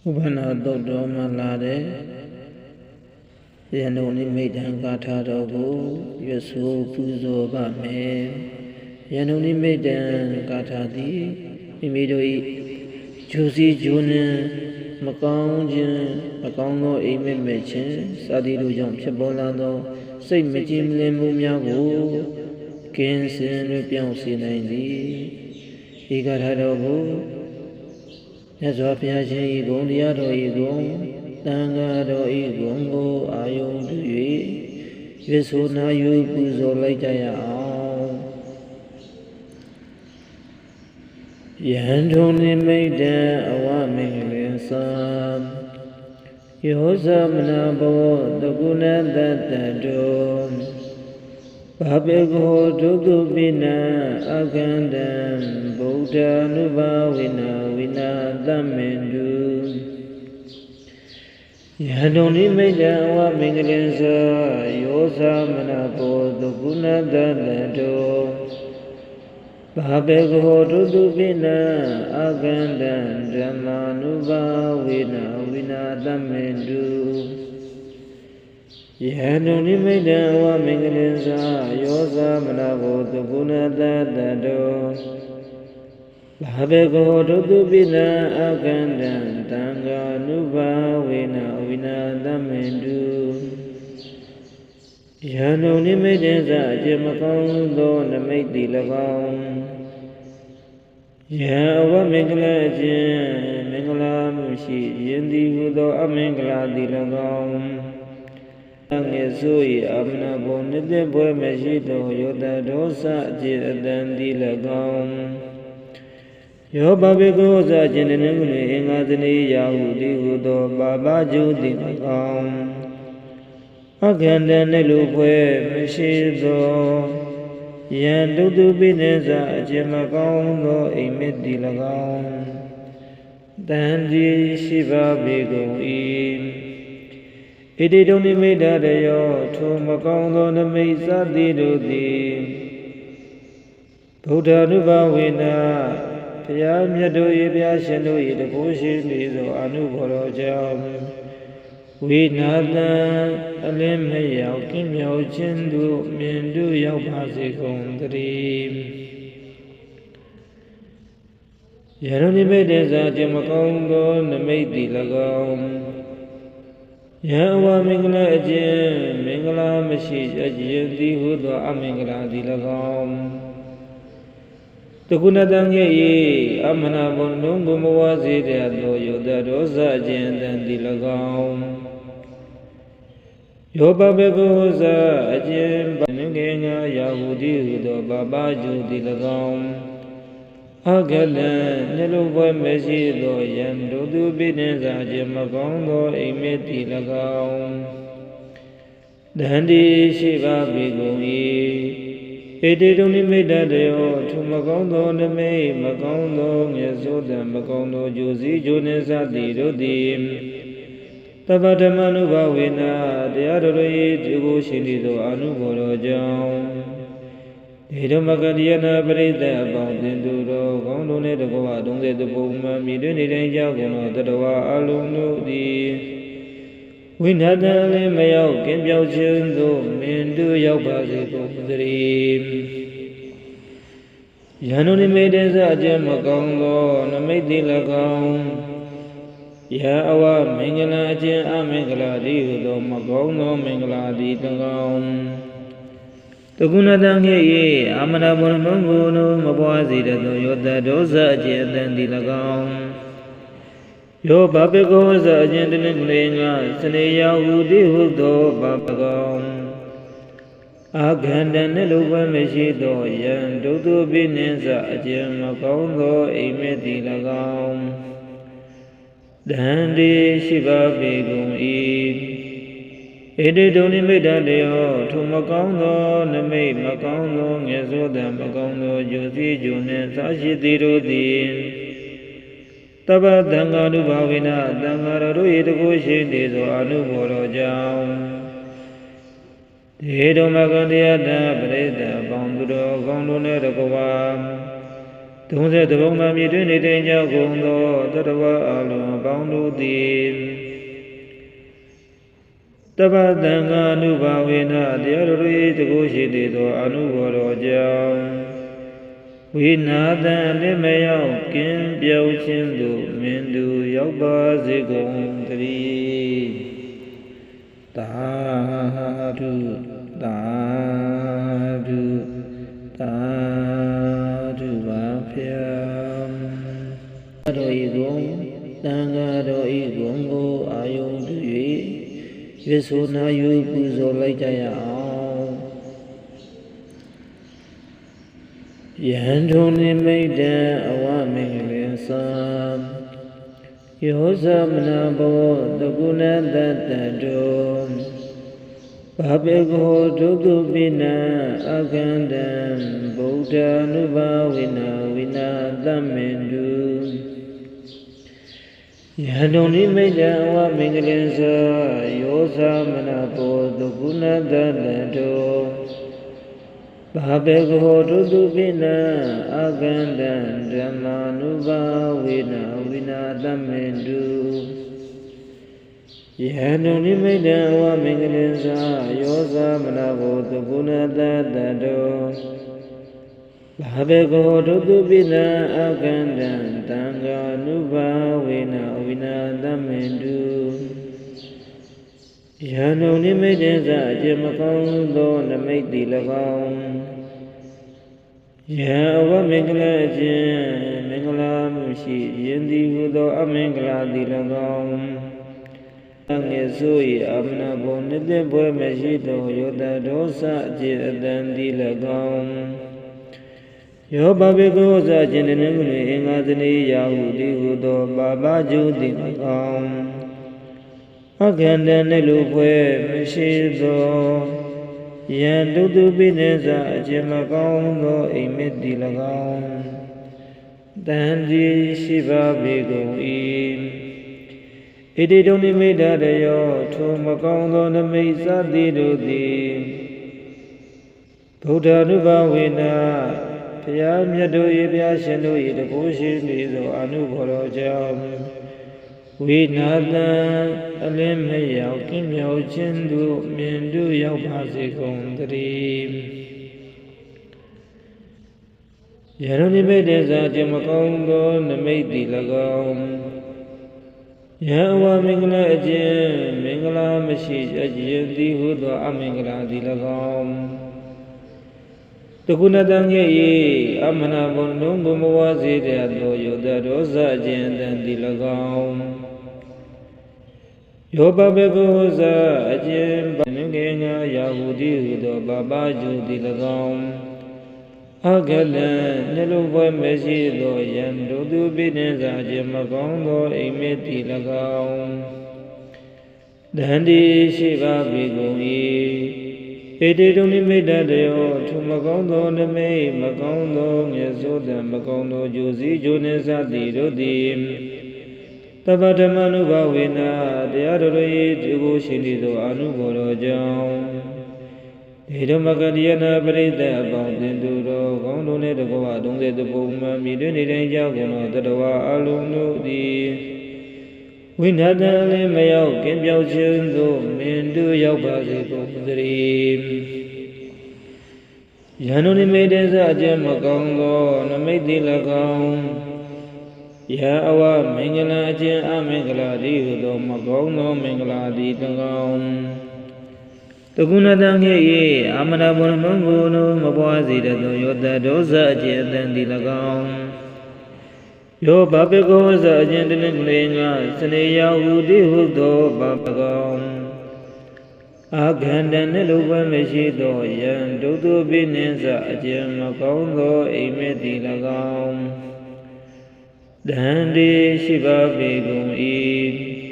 Ubana Dodo Malade Yanoni made and Gatadogo, Yesu Puzo Bame Yanoni made and Gatadi, immediately Josie Junior, Macongo, Amy Machin, Sadido Jump Chabolando, Saint Majim Lemumiago, Kensin, Piansi 90, Igatadogo. As of Yaji Gondiado Egon, Tangado Egongo, Ayo to ye, Yesuna you Puzo Laitaya. Yandoni made a warming son. Yosamnabo, the Guna that the dome. Babego Dugu Bina, Agandam, Buddha Nuba Wina Damendu. Yadoni made our Mingalenza, Yosa Manabo, the Guna Dado. Babego Dugu Bina, Agandam, Jamanuba Wina Damendu. Yadoni made our Mingalenza, Yosa Manabo, the Guna Dado. Babego Dudu Bina Agandan Tanga Nuba Wina Damendu Yanoni Medeza Jemakon do Namedi Lagam Yawa Mingla Jen Mingla Mushi Yendi Hudo Amingla Dilagam Yesui Amna Bonide Boy Mejido Yoda Dosa Jedan Dilagam Yo Babego General Ingadini Yahudi Hudo Baba Judi Magam Aganda Nelupwe Meshido Yandudu Bineza Jemagam Imedi Lagam Dandi Shiva Bego It only made that yo to Magam the Mesa Didi Buddha Nuba Wina Payam Yado Yabia Shendo the Bushin is Anuboro Jam. We nada Alim Hayao Kim Yao Chindu Mindu Yao Pasikon Dream. Yaroni Medeza Jamakongo Namedi Lagom Yawa Mingla Jim Mingla Mashi Ajindi Hudo Amingla Dilagom. The Gunadangi, Amana Bondungu Mawazi, the Adoyo, the Rosa Jen and Dilagam. Yobabegoza, Ajem, Banuganga, Yahudi, the Babaju Dilagam. Agalan, Neluva Mezido, Yandudu Bineza, Jemagongo, Emeti Lagam. Dandi Shiva Bigoi. It did only made that day to Magondo, the May, Magondo, Yasoda, Magondo, Josie, Jonas, Adirodim. Tabatamanova Wina, the other way to go Shinido, Anuboro Jam. Hidden Magadiana, Breda, about the Duro, Gondo, the Goa, don't let the Boma, Miduni, Jagono, the Doa, Aluno, the Winada Mayo, Kim Yao Jundo, Mindu Yabazi, Dream. Yanoni made as a Jamagongo, Namedi Lagam. Yawa Mingala Jen Amingala Dido, Magongo, Mingala Ditangam. The Gunadangi, Amana Bongo, Mabazi, the Yoda Doza Jen and Dilagam. Yo Babegoza Gentleman Seneya Udi Hudo Babagam Agandan Luba Meshido Yan Dudu Binenza Jemagongo Emedi Lagam Dandi Shiva Begum Ede Doni Medaleo to Magongo Name Magongo Yazoda Magongo Josi Junen Sashi Dirudin Taba Danganu Bavina, Dangaru Yedushin is Anuboro Jam. Edo Magandia, Breda, Bonduro, Gondone, 30တဘုံမှာမြည်တွင်နေတဲ့ကြောင့်ကုန်သောတတဝအလုံးပေါင်းတို့သည်တပ္ပတံဃာအနုဘာဝေနတရားတော်၏တကုရှိသေးသောအနုဘောတော်ကြောင့်ဝိနာသံအလင်းမရောက်ကင်းပြောင်းခြင်းသို့မင်းသူရောက်ပါစေကုန်သတည်းသာဓုသာဓုသာဓုပါဗျာတော်ဤကုံသံဃာတော်ဤကုံကိုအာယုံပြု၍ရွတ်ဆိုနာယူပူဇော်လိုက်ကြရအောင်ယဟန်ထုံနိမိတ်တံအဝမင်္ဂလင်္သာယောသမနာဘောတကုဏတတ္တတောဘာဘေကောဒုက္ခပိနံအခန္တံဗုဒ္ဓ ानु ဘာဝိနာဝိနာတမင်တုယဟန်ထုံနိမိတ်တံအဝမင်္ဂလင်္သာယောသမနာဘောတကုဏတတ္တတောဘာဘေကောဒုက္ခပိနံအခန္တံဓမ္မာနုဘာဝိနာဝိနာတမင်တုယဟန်တုန်နိမိတ်တံအဝမင်္ဂလင်္သာယောသမနာဘောတကုဏတတ္တတောဘာဘေကောဒုက္ခပိနံအခန္တံသံဃာနုဘာဝေနဝိနာတမင်တုယဟန်တုန်နိမိတ်တံသာအကျင့်မကောင်းသောနမိတ်တိ၎င်းယဟန်အဝမင်္ဂလအကျင့်မင်္ဂလာမရှိယင်သည်ဟူသောအမင်္ဂလာတိ၎င်းငယ်ဆို၏အမနာဘုံနှစ်သက်ပွဲမရှိသောယောတဒောစအကျင့်အတန်တိ၎င်းယောဘဘေကောစအကျင့်တနည်းမူအင်္ဂါသနေရာဟုတိဟူသောပါပကျုတိ၎င်းအခန္တံနှင့်လူပွဲမရှိသောယံဒုတုပိနေစအကျင့်မကောင်းသောအိမ်မက်တိ၎င်းတန်တိရှိပါပေကုန်၏ဣတိတုန်နိမိတ်တတယောထိုမကောင်းသောနမိတ်စသည်တို့သည်ဗုဒ္ဓ ानु ဘာဝေနဘုရားမြတ်တို့၏ဘုရားရှင်တို့၏တကုရှိနေသောအနုဘောတော်ကြောင့်ဝိနာသံအလင်းမရောက်ကင်းမြောက်ခြင်းသို့မြင်တို့ရောက်ပါစေကုန်သတည်းယရဏိမိတ်တေသာခြင်းမကောင်းသောနမိတ်တိ၎င်းယံအဝမင်္ဂလာအကျင့်မင်္ဂလာမရှိအကျင့်သည်ဟုသောအမင်္ဂလာသည်၎င်းတကုဏတံငယ်၏အမနာဘုံလုံးကိုမဝါစေတဲ့သောယောတဒောစအကျင့်တန်သည်၎င်းယောပဘေကောစအကျင့်ပငငယ်ငါယာဟုသည်ဟုသောပပကျုသည်၎င်းအခလံနှလုံးပွဲမရှိသောယံဒုတုပိနေစာအကျင့်မကောင်းသောအိမ်မက်သည်၎င်းဒန္တိရှိပါပေကုန်၏ဣတိတုန်နိမိတ်တယောထိုမကောင်းသောနမိတ်မကောင်းသောငယ်စိုးတံမကောင်းသောဂျိုစီဂျိုနေစသည်တို့သည်တပ္ပဓမ္မနုဘာဝေနတရားတော်၏ဒီကိုရှိနေသောအနုဘောတော်ကြောင့်ဒေဓမကတိယနာပရိသတ်အပေါင်းတင်သူတော်ကောင်းတို့နှင့်တကွာ30ပုံမှန်မြည်တွင်နေတဲ့ကြောင့်သောတတဝအလုံးတို့သည်ဝိနာတံလည်းမရောက်ကင်းပြောင်းခြင်းသို့မင်းတို့ရောက်ပါစေကုန်သတည်းယန္တုနိမိတ်တေသအကျင့်မကောင်းသောနမိတ်တိ၎င်းယံအဝမင်္ဂလာအကျင့်အမင်္ဂလာသည်ဟုသောမကောင်းသောမင်္ဂလာသည်၎င်းတကုဏတံငယ်၏အမနာဘုံမုံကိုမပွားစေတတ်သောယောတဒောစအကျင့်အတန်သည်၎င်းယောဘဘေကောစအကျင့်တလင်းလေးငါစနေယဟုသည်ဟုသောဘပကောင်အခန္တံနှင့်လူပွဲမရှိသောယံဒုတုပိနေစအကျင့်မကောင်းသောအိမ်မက်သည်၎င်းဒန္တိရှိပါပေကုန်၏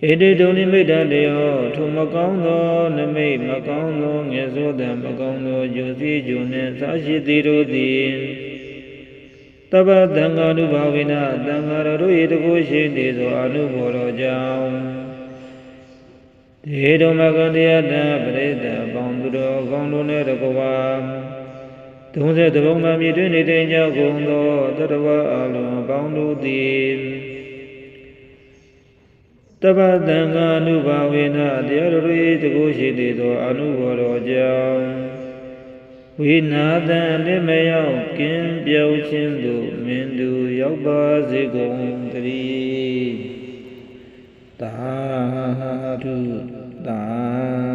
ဣတိတုန်နိမိတ်တယောထိုမကောင်းသောနမိတ်မကောင်းသောငယ်စိုးတံမကောင်းသောဂျိုစီဂျိုနှင့်သာရှိသည်တို့သည်တပ္ပတံဃာနုဘာဝေနတံဃာတော်တို့၏တကုရှိနေသောအနုဘောတော်ကြောင့်ဒေဓမကတရားတပရိသတ်ပေါင်းသူတော်ကောင်းတို့နှင့်တကွာ ဒုံစေတဘုံမှာမြည်တွင်နေတဲ့ကြောင့်ကုန်သောတတဝအလုံးပေါင်းတို့သည်တပ္ပတံဃာနုဘာဝေနတရားတော်၏တကုရှိသေးသောအနုဘောတော်ကြောင့်ဝိနာသံအလင်းမရောက်ကင်းပြောင်းခြင်းသို့မင်းသူရောက်ပါစေကုန်သတည်းသာဓုသာ